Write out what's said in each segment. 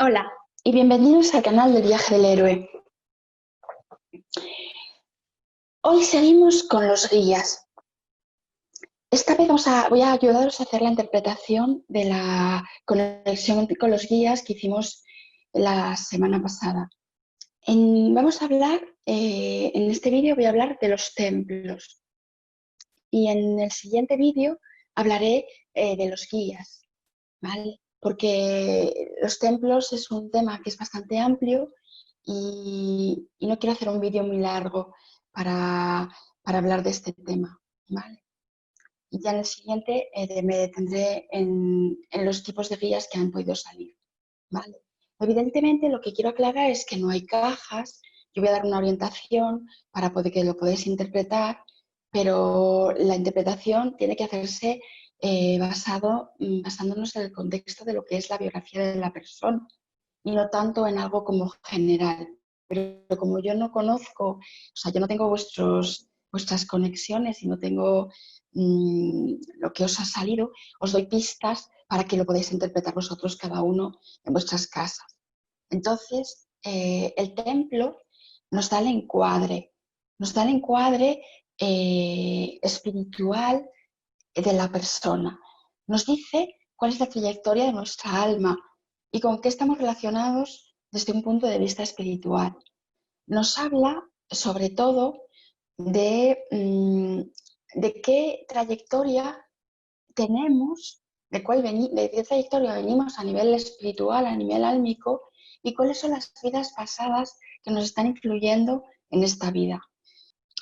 Hola y bienvenidos al canal del Viaje del Héroe. Hoy seguimos con los guías. Esta vez voy a ayudaros a hacer la interpretación de la conexión con los guías que hicimos la semana pasada. Vamos a hablar, en este vídeo voy a hablar de los templos y en el siguiente vídeo hablaré de los guías, ¿vale? Porque los templos es un tema que es bastante amplio y no quiero hacer un vídeo muy largo para hablar de este tema, ¿vale? Y ya en el siguiente me detendré en los tipos de guías que han podido salir, ¿vale? Evidentemente lo que quiero aclarar es que no hay cajas, yo voy a dar una orientación para poder que lo podáis interpretar, pero la interpretación tiene que hacerse basándonos en el contexto de lo que es la biografía de la persona y no tanto en algo como general. Pero como yo no conozco, o sea, yo no tengo vuestras conexiones y no tengo lo que os ha salido, os doy pistas para que lo podáis interpretar vosotros cada uno en vuestras casas. Entonces, el templo nos da el encuadre espiritual de la persona. Nos dice cuál es la trayectoria de nuestra alma y con qué estamos relacionados desde un punto de vista espiritual. Nos habla, sobre todo, de qué trayectoria tenemos, de qué trayectoria venimos a nivel espiritual, a nivel álmico, y cuáles son las vidas pasadas que nos están influyendo en esta vida.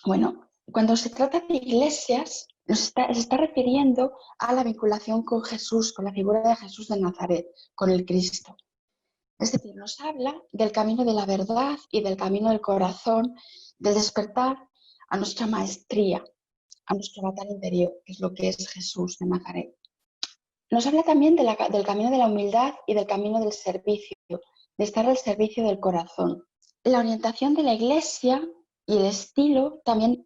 Bueno, cuando se trata de iglesias, se está refiriendo a la vinculación con Jesús, con la figura de Jesús de Nazaret, con el Cristo. Es decir, nos habla del camino de la verdad y del camino del corazón, del despertar a nuestra maestría, a nuestro avatar interior, que es lo que es Jesús de Nazaret. Nos habla también del camino de la humildad y del camino del servicio, de estar al servicio del corazón. La orientación de la iglesia y el estilo también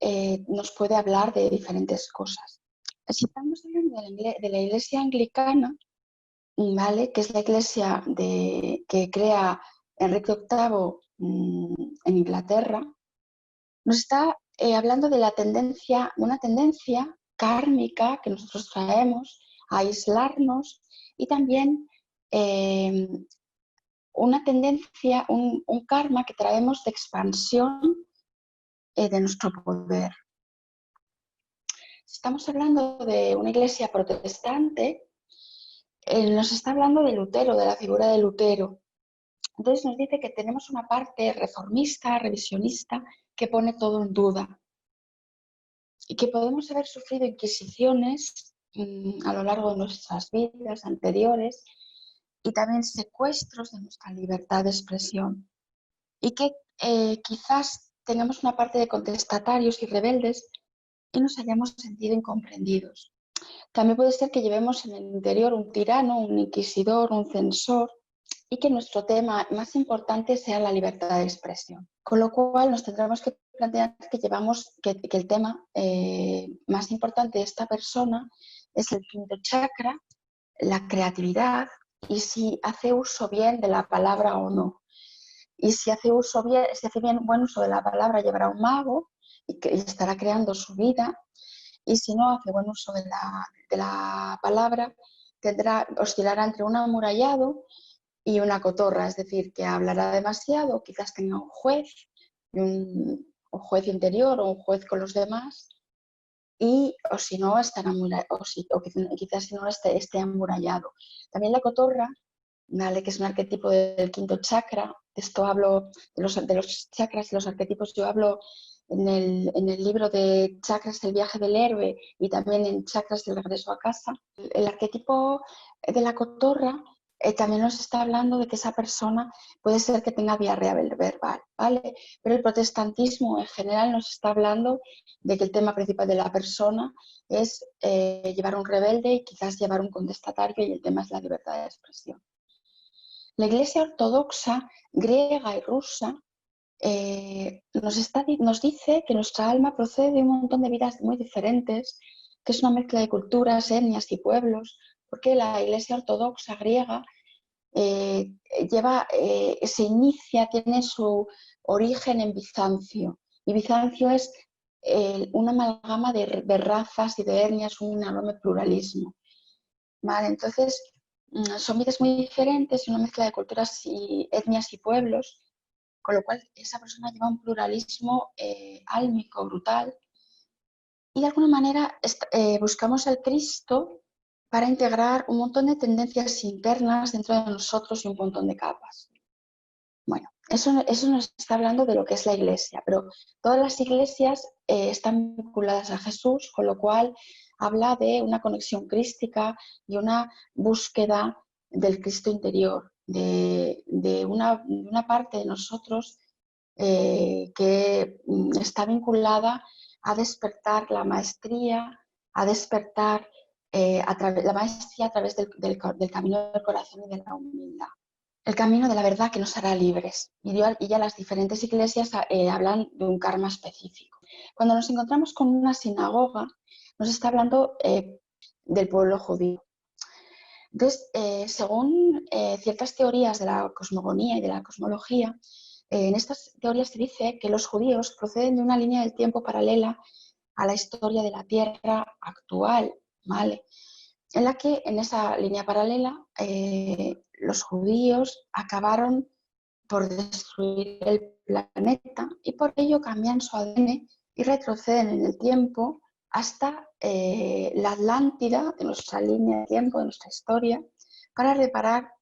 nos puede hablar de diferentes cosas. Si estamos hablando de la iglesia anglicana, ¿vale? Que es la iglesia que crea Enrique VIII en Inglaterra, nos está hablando de una tendencia kármica que nosotros traemos a aislarnos y también eh, una tendencia, un karma que traemos de expansión de nuestro poder. Si estamos hablando de una iglesia protestante, nos está hablando de Lutero, de la figura de Lutero. Entonces nos dice que tenemos una parte reformista, revisionista, que pone todo en duda y que podemos haber sufrido inquisiciones a lo largo de nuestras vidas anteriores y también secuestros de nuestra libertad de expresión y que quizás tengamos una parte de contestatarios y rebeldes y nos hayamos sentido incomprendidos. También puede ser que llevemos en el interior un tirano, un inquisidor, un censor y que nuestro tema más importante sea la libertad de expresión. Con lo cual nos tendremos que plantear que el tema más importante de esta persona es el quinto chakra, la creatividad y si hace uso bien de la palabra o no. Y si hace bien buen uso de la palabra, llevará un mago y estará creando su vida. Y si no hace buen uso de la palabra, oscilará entre un amurallado y una cotorra, es decir, que hablará demasiado, quizás tenga un juez interior o un juez con los demás, o si no, quizás si no esté amurallado. También la cotorra, ¿vale? Que es un arquetipo del quinto chakra, de esto hablo, de los chakras y los arquetipos, yo hablo en el libro de Chakras, el viaje del héroe y también en Chakras del regreso a casa. El arquetipo de la cotorra también nos está hablando de que esa persona puede ser que tenga diarrea verbal, ¿vale? Pero el protestantismo en general nos está hablando de que el tema principal de la persona es llevar un rebelde y quizás llevar un contestatario y el tema es la libertad de expresión. La Iglesia ortodoxa griega y rusa nos dice que nuestra alma procede de un montón de vidas muy diferentes, que es una mezcla de culturas, etnias y pueblos, porque la Iglesia ortodoxa griega se inicia, tiene su origen en Bizancio. Y Bizancio es una amalgama de razas y de etnias, un enorme pluralismo. ¿Vale? Entonces, son vidas muy diferentes, una mezcla de culturas y etnias y pueblos, con lo cual esa persona lleva un pluralismo álmico brutal. Y de alguna manera buscamos al Cristo para integrar un montón de tendencias internas dentro de nosotros y un montón de capas. Bueno, eso nos está hablando de lo que es la Iglesia, pero todas las iglesias están vinculadas a Jesús, con lo cual habla de una conexión crística y una búsqueda del Cristo interior, de una parte de nosotros que está vinculada a despertar la maestría, a despertar la maestría a través del camino del corazón y de la humildad. El camino de la verdad que nos hará libres. Y ya las diferentes iglesias hablan de un karma específico. Cuando nos encontramos con una sinagoga, nos está hablando del pueblo judío. Entonces, según ciertas teorías de la cosmogonía y de la cosmología, en estas teorías se dice que los judíos proceden de una línea del tiempo paralela a la historia de la Tierra actual, ¿vale? En la que en esa línea paralela los judíos acabaron por destruir el planeta y por ello cambian su ADN y retroceden en el tiempo hasta la Atlántida de nuestra línea de tiempo, de nuestra historia, para reparar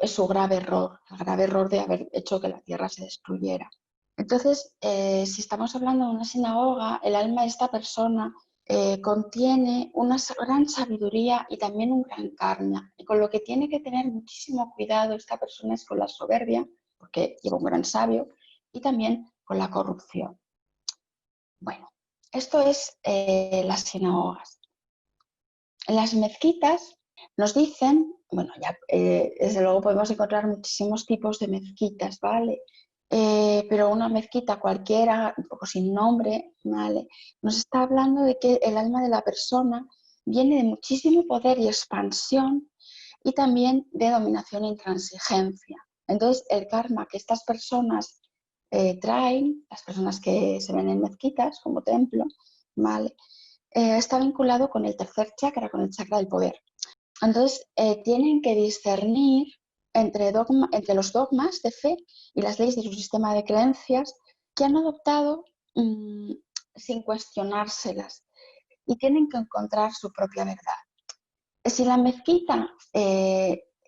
su grave error, el grave error de haber hecho que la Tierra se destruyera. Entonces, si estamos hablando de una sinagoga, el alma de esta persona contiene una gran sabiduría y también un gran karma. Y con lo que tiene que tener muchísimo cuidado esta persona es con la soberbia, porque lleva un gran sabio, y también con la corrupción. Bueno, esto es las sinagogas. En las mezquitas nos dicen, bueno, ya desde luego podemos encontrar muchísimos tipos de mezquitas, ¿vale? Pero una mezquita cualquiera, un poco sin nombre, ¿vale? Nos está hablando de que el alma de la persona viene de muchísimo poder y expansión y también de dominación e intransigencia. Entonces, el karma que estas personas traen, las personas que se ven en mezquitas como templo, ¿vale? Está vinculado con el tercer chakra, con el chakra del poder. Entonces, tienen que discernir entre los dogmas de fe y las leyes de su sistema de creencias que han adoptado sin cuestionárselas y tienen que encontrar su propia verdad. Si la mezquita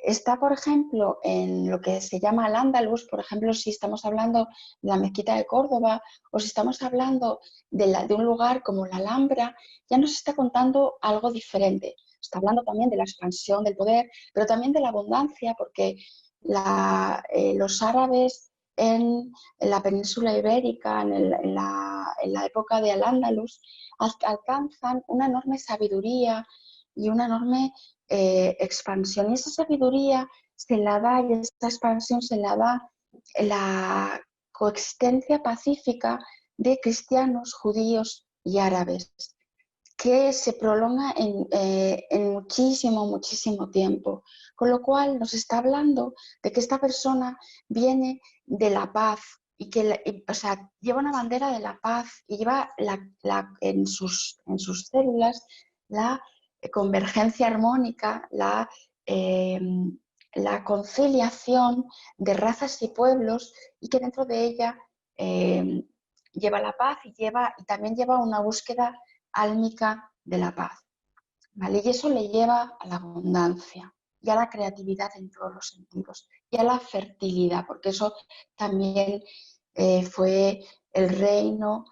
está, por ejemplo, en lo que se llama Al-Ándalus, por ejemplo, si estamos hablando de la mezquita de Córdoba o si estamos hablando de un lugar como la Alhambra, ya nos está contando algo diferente. Está hablando también de la expansión del poder, pero también de la abundancia, porque los árabes en la península ibérica, en la época de Al-Ándalus, alcanzan una enorme sabiduría y una enorme expansión. Y esa sabiduría se la da, y esa expansión se la da la coexistencia pacífica de cristianos, judíos y árabes, que se prolonga en muchísimo, muchísimo tiempo. Con lo cual nos está hablando de que esta persona viene de la paz y que o sea, lleva una bandera de la paz y lleva en sus células la convergencia armónica, la conciliación de razas y pueblos, y que dentro de ella lleva la paz y también lleva una búsqueda álmica de la paz, ¿vale? Y eso le lleva a la abundancia y a la creatividad en todos los sentidos y a la fertilidad, porque eso también fue el reino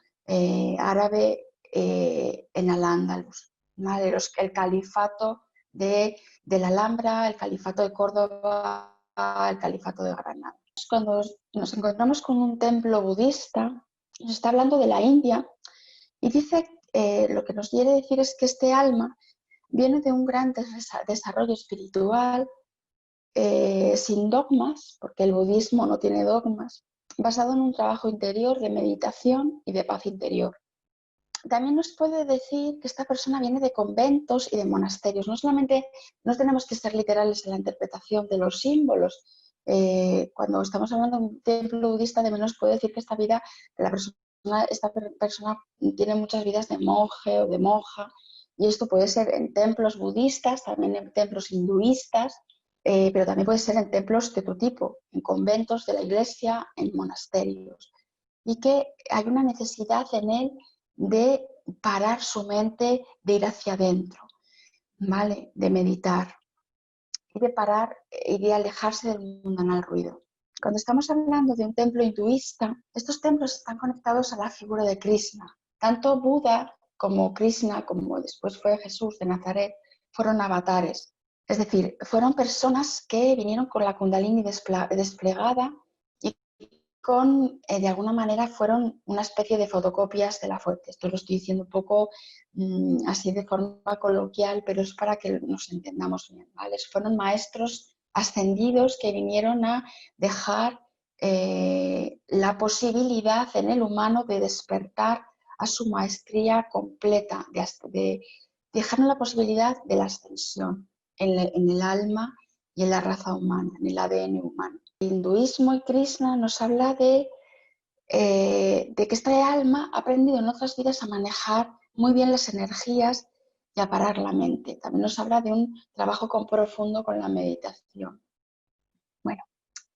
árabe en Al-Ándalus, ¿vale? El califato de la Alhambra, el califato de Córdoba, el califato de Granada. Cuando nos encontramos con un templo budista, nos está hablando de la India y dice, lo que nos quiere decir es que este alma viene de un gran desarrollo espiritual, sin dogmas, porque el budismo no tiene dogmas, basado en un trabajo interior de meditación y de paz interior. También nos puede decir que esta persona viene de conventos y de monasterios. No solamente no tenemos que ser literales en la interpretación de los símbolos, cuando estamos hablando de un templo budista, de menos puedo decir que esta persona tiene muchas vidas de monje o de monja, y esto puede ser en templos budistas, también en templos hinduistas, pero también puede ser en templos de otro tipo, en conventos de la iglesia, en monasterios. Y que hay una necesidad en él de parar su mente, de ir hacia adentro, ¿vale? De meditar y de parar y de alejarse del mundanal ruido. Cuando estamos hablando de un templo hinduista, estos templos están conectados a la figura de Krishna. Tanto Buda como Krishna, como después fue Jesús de Nazaret, fueron avatares. Es decir, fueron personas que vinieron con la Kundalini desplegada y de alguna manera fueron una especie de fotocopias de la fuente. Esto lo estoy diciendo un poco así de forma coloquial, pero es para que nos entendamos bien, ¿vale? Fueron maestros ascendidos que vinieron a dejar la posibilidad en el humano de despertar a su maestría completa, de dejar la posibilidad de la ascensión en el alma y en la raza humana, en el ADN humano. El hinduismo y Krishna nos habla de que este alma ha aprendido en otras vidas a manejar muy bien las energías y a parar la mente. También nos habla de un trabajo profundo con la meditación. Bueno,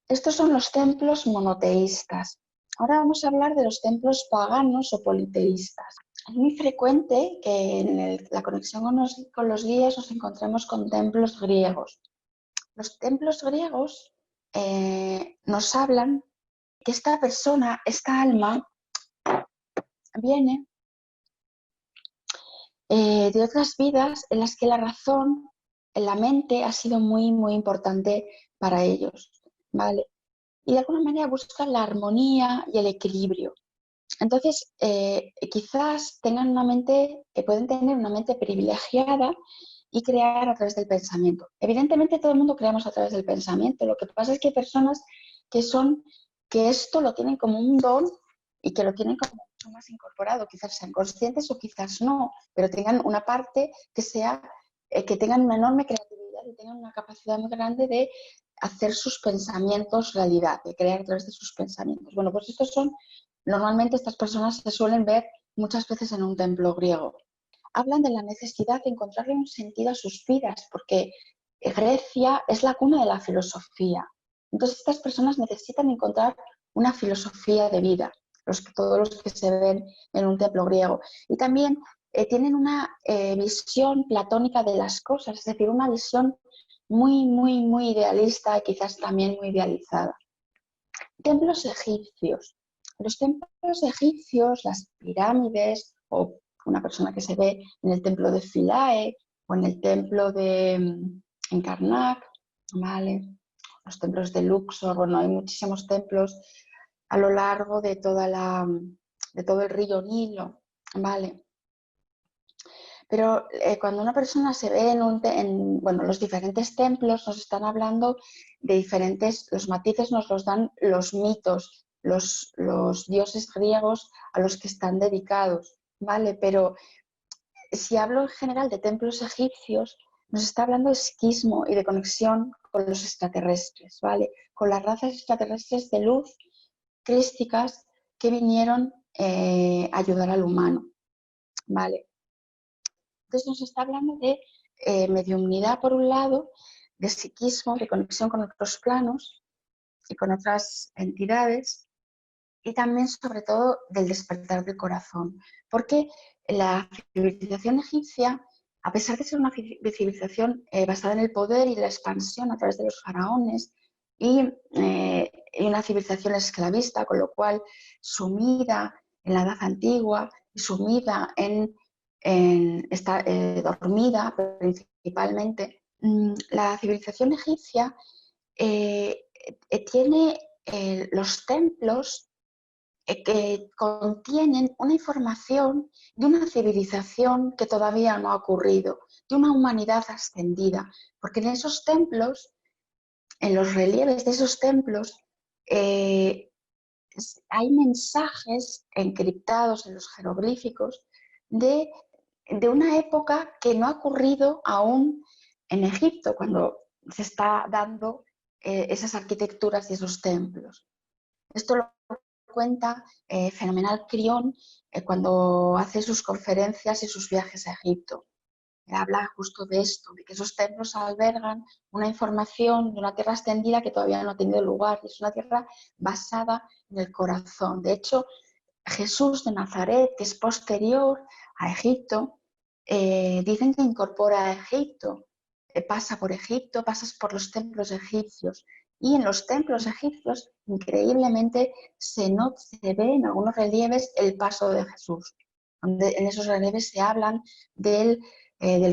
estos son los templos monoteístas. Ahora vamos a hablar de los templos paganos o politeístas. Es muy frecuente que en la conexión con los guías nos encontremos con templos griegos. Los templos griegos nos hablan que esta persona, esta alma, viene de otras vidas en las que la razón, la mente, ha sido muy, muy importante para ellos, ¿vale? Y de alguna manera buscan la armonía y el equilibrio. Entonces, quizás tengan una mente, pueden tener una mente privilegiada y crear a través del pensamiento. Evidentemente, todo el mundo creamos a través del pensamiento. Lo que pasa es que hay personas que esto lo tienen como un don y que lo tienen como mucho más incorporado. Quizás sean conscientes o quizás no, pero tengan una parte que tengan una enorme creatividad y tengan una capacidad muy grande de hacer sus pensamientos realidad, de crear a través de sus pensamientos. Bueno, pues normalmente estas personas se suelen ver muchas veces en un templo griego. Hablan de la necesidad de encontrarle un sentido a sus vidas, porque Grecia es la cuna de la filosofía. Entonces estas personas necesitan encontrar una filosofía de vida, todos los que se ven en un templo griego. Y también tienen una visión platónica de las cosas, es decir, una visión muy, muy, muy idealista y quizás también muy idealizada. Templos egipcios. Los templos egipcios, las pirámides, o una persona que se ve en el templo de Philae o en el templo en Karnak, ¿vale? Los templos de Luxor, bueno, hay muchísimos templos a lo largo de todo el río Nilo, ¿vale? Pero cuando una persona se ve bueno, los diferentes templos nos están hablando de los matices nos los dan los mitos, los dioses griegos a los que están dedicados, ¿vale? Pero si hablo en general de templos egipcios, nos está hablando de psiquismo y de conexión con los extraterrestres, ¿vale? Con las razas extraterrestres de luz crísticas que vinieron a ayudar al humano, ¿vale? Entonces nos está hablando de mediumnidad por un lado, de psiquismo, de conexión con otros planos y con otras entidades, y también sobre todo del despertar del corazón. Porque la civilización egipcia, a pesar de ser una civilización basada en el poder y la expansión a través de los faraones, y una civilización esclavista, con lo cual sumida en la edad antigua y sumida está dormida principalmente, la civilización egipcia tiene los templos que contienen una información de una civilización que todavía no ha ocurrido, de una humanidad ascendida, porque en esos templos, en los relieves de esos templos, hay mensajes encriptados en los jeroglíficos de una época que no ha ocurrido aún en Egipto, cuando se está dando esas arquitecturas y esos templos. Esto lo cuenta Fenomenal Crión cuando hace sus conferencias y sus viajes a Egipto. Habla justo de esto, de que esos templos albergan una información de una tierra extendida que todavía no ha tenido lugar. Es una tierra basada en el corazón. De hecho, Jesús de Nazaret, que es posterior a Egipto, dicen que incorpora a Egipto, pasa por Egipto, pasas por los templos egipcios. Y en los templos egipcios, increíblemente, se ve en algunos relieves el paso de Jesús. En esos relieves se hablan del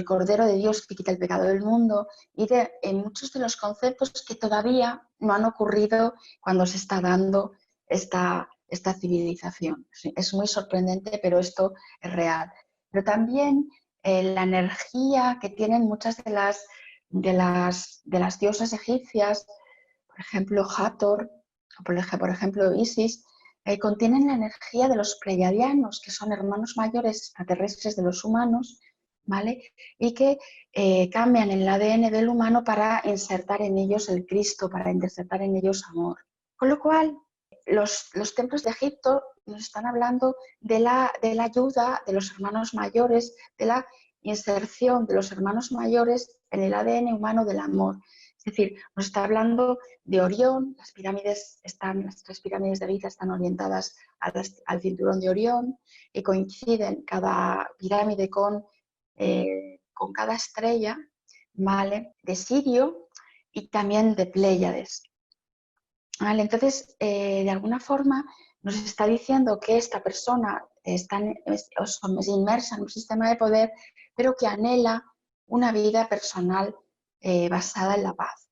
Cordero de Dios que quita el pecado del mundo y de muchos de los conceptos que todavía no han ocurrido cuando se está dando esta civilización. Es muy sorprendente, pero esto es real. Pero también la energía que tienen muchas de las diosas egipcias, por ejemplo Hathor, o por ejemplo Isis, contienen la energía de los pleiadianos, que son hermanos mayores extraterrestres de los humanos, ¿vale? Y que cambian el ADN del humano para insertar en ellos el Cristo, para insertar en ellos amor. Con lo cual, los templos de Egipto nos están hablando de la ayuda de los hermanos mayores, de la inserción de los hermanos mayores en el ADN humano del amor. Es decir, nos está hablando de Orión, las tres pirámides de Giza están orientadas al cinturón de Orión y coinciden cada pirámide con cada estrella, ¿vale? De Sirio y también de Pléyades. ¿Vale? Entonces, de alguna forma nos está diciendo que esta persona es inmersa en un sistema de poder, pero que anhela una vida personal basada en la paz.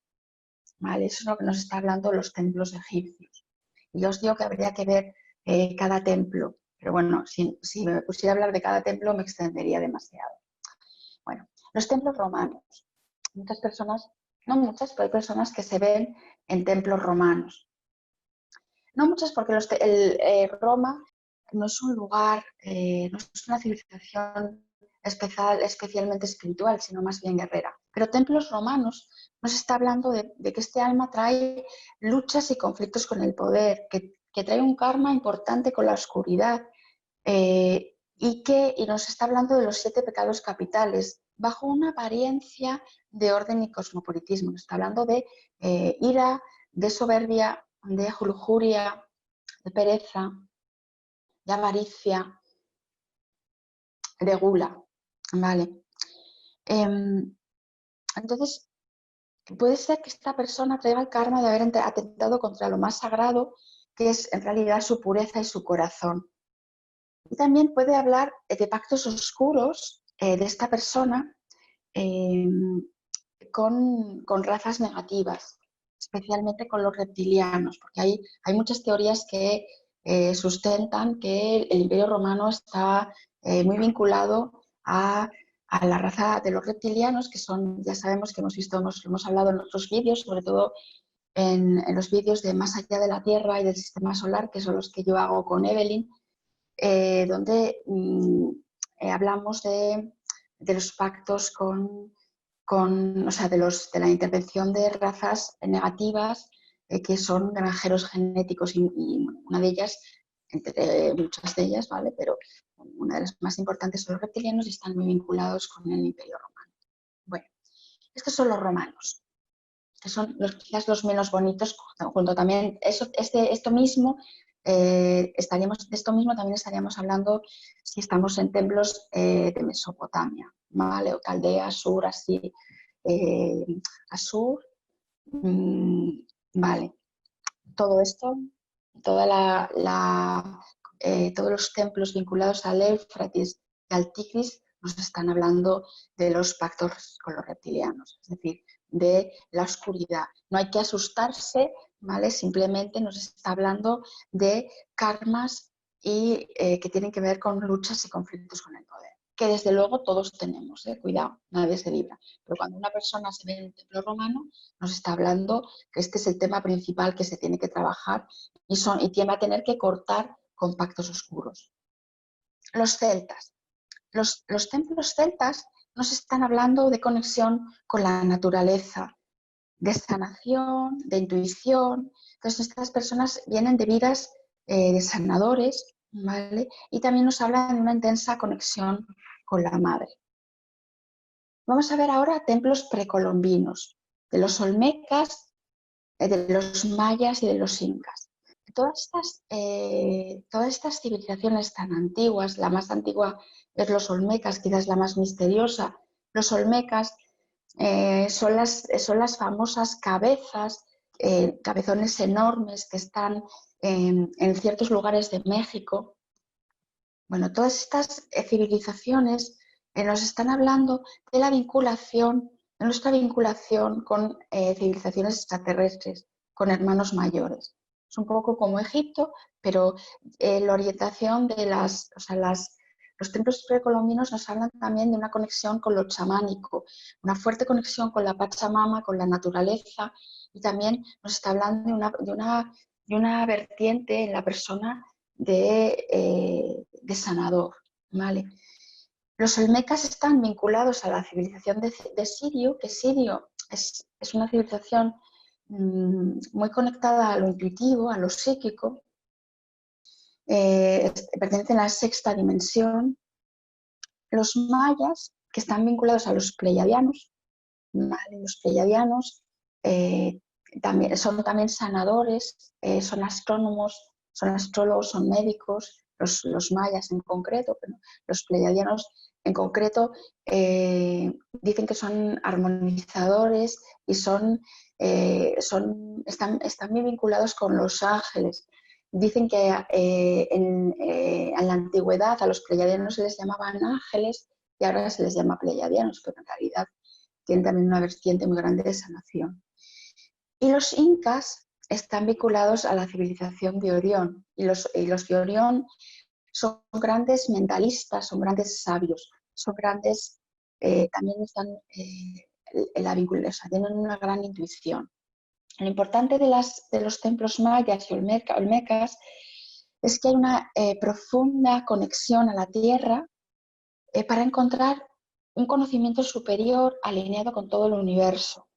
¿Vale? Eso es lo que nos está hablando los templos egipcios. Y yo os digo que habría que ver cada templo, pero bueno, si me pusiera a hablar de cada templo me extendería demasiado. Bueno, los templos romanos. Muchas personas, no muchas, pero hay personas que se ven en templos romanos. No muchas porque Roma no es un lugar, no es una civilización especialmente espiritual, sino más bien guerrera. Pero templos romanos nos está hablando de que este alma trae luchas y conflictos con el poder, que trae un karma importante con la oscuridad y nos está hablando de los 7 pecados capitales bajo una apariencia de orden y cosmopolitismo. Nos está hablando de ira, de soberbia, de lujuria, de pereza, de avaricia, de gula, ¿vale? Entonces, puede ser que esta persona traiga el karma de haber atentado contra lo más sagrado, que es en realidad su pureza y su corazón. Y también puede hablar de pactos oscuros de esta persona con razas negativas, especialmente con los reptilianos, porque hay muchas teorías que sustentan que el Imperio Romano está muy vinculado a la raza de los reptilianos, que son, ya sabemos que hemos hablado en otros vídeos, sobre todo en los vídeos de Más allá de la Tierra y del Sistema Solar, que son los que yo hago con Evelyn, donde hablamos de los pactos o sea, de la intervención de razas negativas que son granjeros genéticos y una de ellas, entre muchas de ellas, ¿vale? Pero una de las más importantes son los reptilianos y están muy vinculados con el Imperio Romano. Bueno, estos son los romanos, que son quizás los menos bonitos, junto también, de esto mismo también estaríamos hablando si estamos en templos de Mesopotamia, ¿vale? O Caldea, Asur, así, Asur, vale. Todo esto, todos los templos vinculados al Éufrates y al Tigris nos están hablando de los pactos con los reptilianos, es decir, de la oscuridad. No hay que asustarse, ¿vale? Simplemente nos está hablando de karmas y que tienen que ver con luchas y conflictos con el poder. Que desde luego todos tenemos, cuidado, nadie se libra. Pero cuando una persona se ve en un templo romano, nos está hablando que este es el tema principal que se tiene que trabajar y va a tener que cortar con pactos oscuros. Los celtas. Los templos celtas nos están hablando de conexión con la naturaleza, de sanación, de intuición. Entonces, estas personas vienen de vidas de sanadores, ¿vale? Y también nos hablan de una intensa conexión con la madre. Vamos a ver ahora templos precolombinos, de los olmecas, de los mayas y de los incas. Todas estas civilizaciones tan antiguas, la más antigua es los olmecas, quizás la más misteriosa. Los olmecas son las famosas cabezas, cabezones enormes que están en ciertos lugares de México. Bueno, todas estas civilizaciones nos están hablando de la vinculación, de nuestra vinculación con civilizaciones extraterrestres, con hermanos mayores. Es un poco como Egipto, pero la orientación de los templos precolombinos nos hablan también de una conexión con lo chamánico, una fuerte conexión con la Pachamama, con la naturaleza, y también nos está hablando de una vertiente en la persona de sanador, ¿vale? Los olmecas están vinculados a la civilización de Sirio, que Sirio es una civilización muy conectada a lo intuitivo, a lo psíquico, pertenecen a la sexta dimensión. Los mayas, que están vinculados a los pleiadianos, ¿vale? Los pleiadianos son también sanadores, son astrónomos, son astrólogos, son médicos, los mayas en concreto, pero los pleiadianos en concreto dicen que son armonizadores y están muy vinculados con los ángeles. Dicen que en la antigüedad a los pleiadianos se les llamaban ángeles y ahora se les llama pleiadianos, pero en realidad tienen también una vertiente muy grande de sanación. Y los incas están vinculados a la civilización de Orión, y los de Orión son grandes mentalistas, son grandes sabios, son grandes, también están en la vinculación, tienen una gran intuición. Lo importante de los templos mayas y olmecas es que hay una profunda conexión a la tierra para encontrar un conocimiento superior alineado con todo el universo.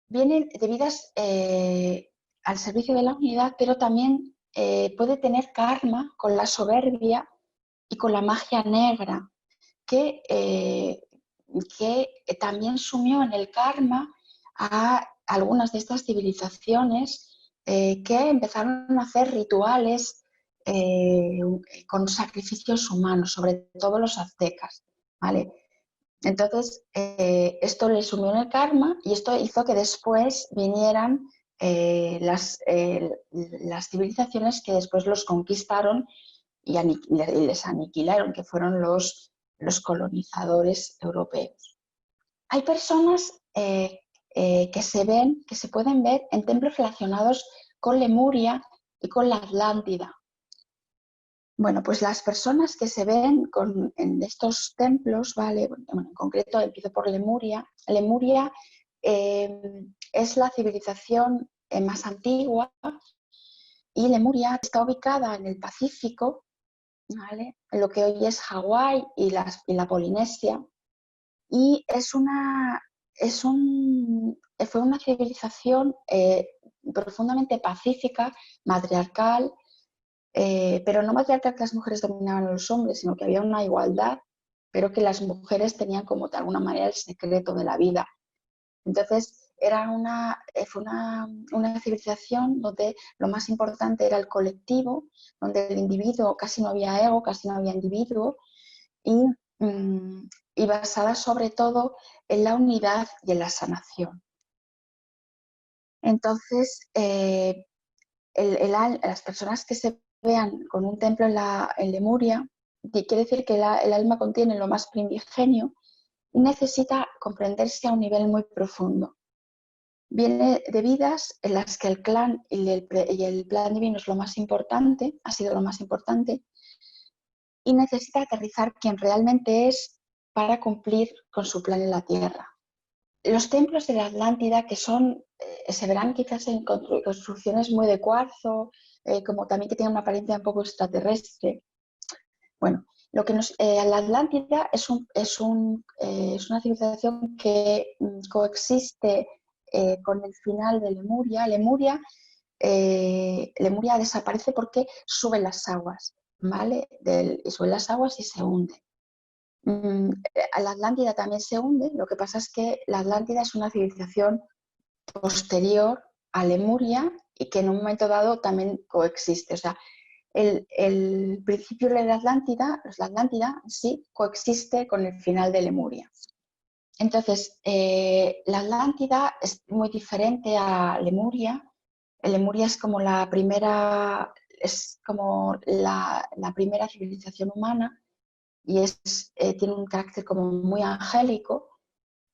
Viene de vidas al servicio de la unidad, pero también puede tener karma con la soberbia y con la magia negra, que también sumió en el karma a algunas de estas civilizaciones que empezaron a hacer rituales con sacrificios humanos, sobre todo los aztecas, ¿vale? Entonces, esto le sumió en el karma y esto hizo que después vinieran las civilizaciones que después los conquistaron y les aniquilaron, que fueron los colonizadores europeos. Hay personas que se pueden ver en templos relacionados con Lemuria y con la Atlántida. Bueno, pues las personas que se ven en estos templos, ¿vale? Bueno, en concreto empiezo por Lemuria. Lemuria es la civilización más antigua y Lemuria está ubicada en el Pacífico, ¿vale? En lo que hoy es Hawái y la Polinesia. Y fue una civilización profundamente pacífica, matriarcal, pero no matriarcal que las mujeres dominaban a los hombres, sino que había una igualdad, pero que las mujeres tenían como de alguna manera el secreto de la vida. Entonces, fue una civilización donde lo más importante era el colectivo, donde el individuo, casi no había ego, casi no había individuo, y basada sobre todo en la unidad y en la sanación. Entonces, las personas que se vean con un templo en Lemuria, que quiere decir que el alma contiene lo más primigenio y necesita comprenderse a un nivel muy profundo. Viene de vidas en las que el clan y el plan divino es lo más importante, ha sido lo más importante, y necesita aterrizar quien realmente es para cumplir con su plan en la Tierra. Los templos de la Atlántida, que se verán quizás en construcciones muy de cuarzo, como también que tienen una apariencia un poco extraterrestre. Bueno, la Atlántida es una civilización que coexiste con el final de Lemuria. Lemuria desaparece porque suben las aguas, ¿vale? Suben las aguas y se hunde. La Atlántida también se hunde, lo que pasa es que la Atlántida es una civilización posterior a Lemuria y que en un momento dado también coexiste. O sea, el principio de la Atlántida sí coexiste con el final de Lemuria. Entonces, la Atlántida es muy diferente a Lemuria. Lemuria es como la primera civilización humana y tiene un carácter como muy angélico.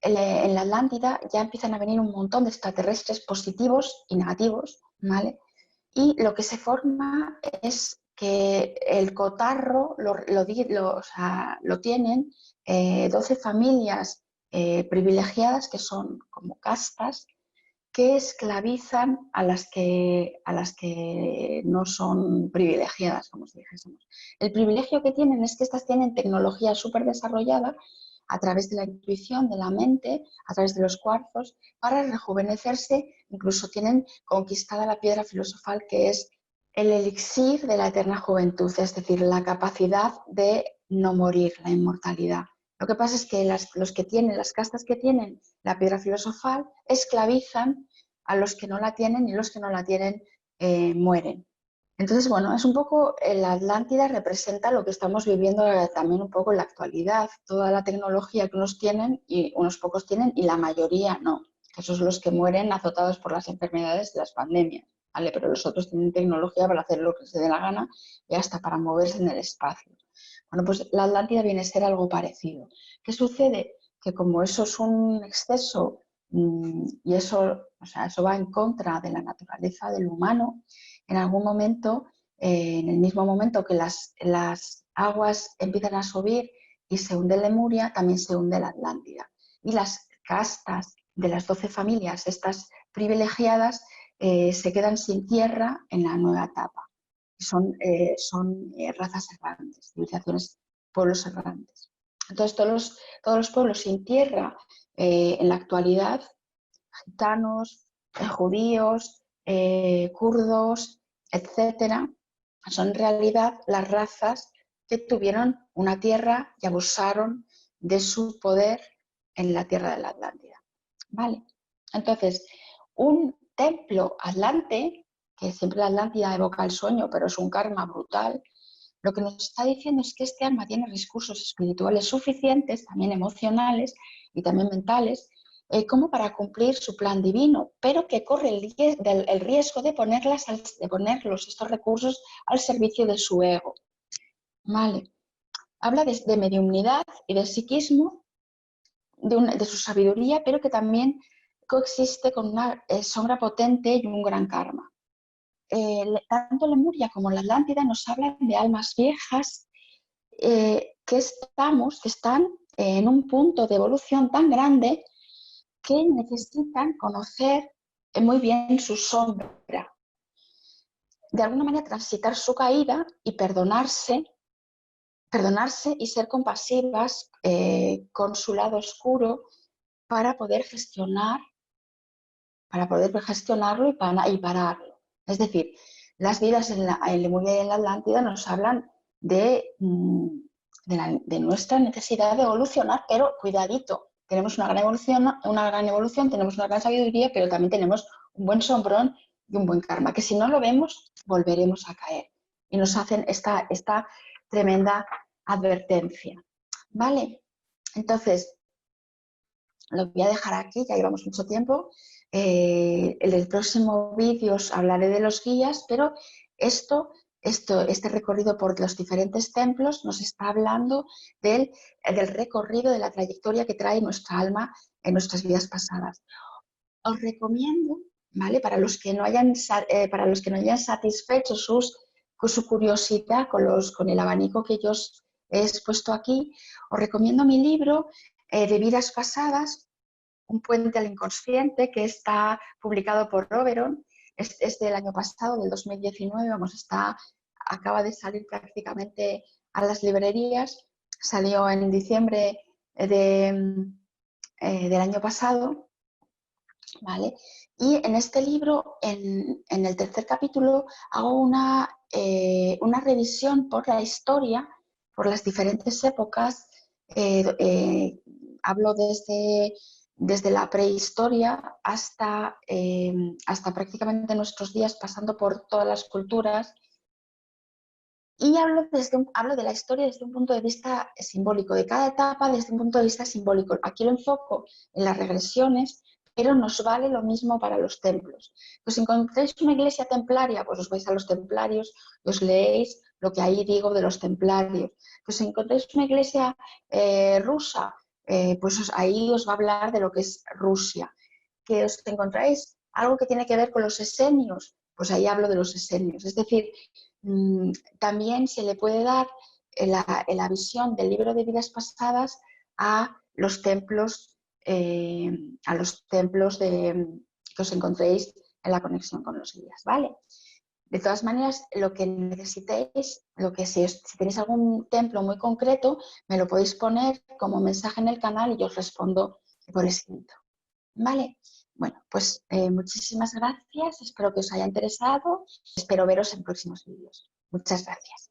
En la Atlántida ya empiezan a venir un montón de extraterrestres positivos y negativos, ¿vale? Y lo que se forma es que el cotarro lo tienen 12 familias privilegiadas, que son como castas, que esclavizan a las que no son privilegiadas, como si dijésemos. El privilegio que tienen es que estas tienen tecnología súper desarrollada a través de la intuición, de la mente, a través de los cuarzos, para rejuvenecerse. Incluso tienen conquistada la piedra filosofal, que es el elixir de la eterna juventud, es decir, la capacidad de no morir, la inmortalidad. Lo que pasa es que las castas que tienen la piedra filosofal esclavizan a los que no la tienen y los que no la tienen mueren. Entonces, bueno, es un poco, la Atlántida representa lo que estamos viviendo también un poco en la actualidad, toda la tecnología que unos tienen y unos pocos tienen y la mayoría no. Esos son los que mueren azotados por las enfermedades de las pandemias, ¿vale? Pero los otros tienen tecnología para hacer lo que se dé la gana y hasta para moverse en el espacio. Bueno, pues la Atlántida viene a ser algo parecido. ¿Qué sucede? Que como eso es un exceso y eso va en contra de la naturaleza del humano, en algún momento, en el mismo momento que las aguas empiezan a subir y se hunde Lemuria, también se hunde la Atlántida. Y las castas de las 12 familias, estas privilegiadas, se quedan sin tierra en la nueva etapa. Son razas errantes, civilizaciones, pueblos errantes. Entonces, todos los pueblos sin tierra en la actualidad, gitanos, judíos, kurdos, etcétera, son en realidad las razas que tuvieron una tierra y abusaron de su poder en la tierra de la Atlántida. ¿Vale? Entonces, un templo atlante, que siempre la Atlántida evoca el sueño, pero es un karma brutal, lo que nos está diciendo es que este alma tiene recursos espirituales suficientes, también emocionales y también mentales, como para cumplir su plan divino, pero que corre el riesgo de ponerlos, estos recursos, al servicio de su ego. ¿Vale? Habla de mediumnidad y de psiquismo, de su sabiduría, pero que también coexiste con una sombra potente y un gran karma. Tanto Lemuria como la Atlántida nos hablan de almas viejas que están en un punto de evolución tan grande que necesitan conocer muy bien su sombra. De alguna manera transitar su caída y perdonarse y ser compasivas con su lado oscuro para poder gestionarlo y pararlo. Es decir, las vidas en Lemuria y en la Atlántida nos hablan de nuestra necesidad de evolucionar, pero cuidadito, tenemos una gran evolución, tenemos una gran sabiduría, pero también tenemos un buen sombrón y un buen karma, que si no lo vemos, volveremos a caer. Y nos hacen esta tremenda advertencia. ¿Vale? Entonces, lo voy a dejar aquí, ya llevamos mucho tiempo. En el próximo vídeo os hablaré de los guías, pero este recorrido por los diferentes templos nos está hablando del recorrido, de la trayectoria que trae nuestra alma en nuestras vidas pasadas. Os recomiendo, ¿vale? Para los que no hayan satisfecho su curiosidad con el abanico que yo os he expuesto aquí, os recomiendo mi libro de vidas pasadas, Un puente al inconsciente, que está publicado por Oberon, es del año pasado, del 2019, acaba de salir prácticamente a las librerías, salió en diciembre del año pasado ¿vale? Y en este libro, en el tercer capítulo, hago una revisión por la historia, por las diferentes épocas. eh, eh, Hablo desde la prehistoria hasta prácticamente nuestros días, pasando por todas las culturas. Y hablo de la historia desde un punto de vista simbólico, de cada etapa desde un punto de vista simbólico. Aquí lo enfoco en las regresiones, pero nos vale lo mismo para los templos. Pues si encontráis una iglesia templaria, pues os vais a los templarios y os leéis lo que ahí digo de los templarios. Pues si encontráis una iglesia rusa, ahí os va a hablar de lo que es Rusia. Que os encontráis algo que tiene que ver con los esenios, pues ahí hablo de los esenios. Es decir, también se le puede dar la visión del libro de vidas pasadas a los templos, que os encontréis en la conexión con los guías, ¿vale? De todas maneras, lo que necesitéis, si tenéis algún templo muy concreto, me lo podéis poner como mensaje en el canal y yo os respondo por escrito, ¿vale? Bueno, pues muchísimas gracias, espero que os haya interesado, espero veros en próximos vídeos. Muchas gracias.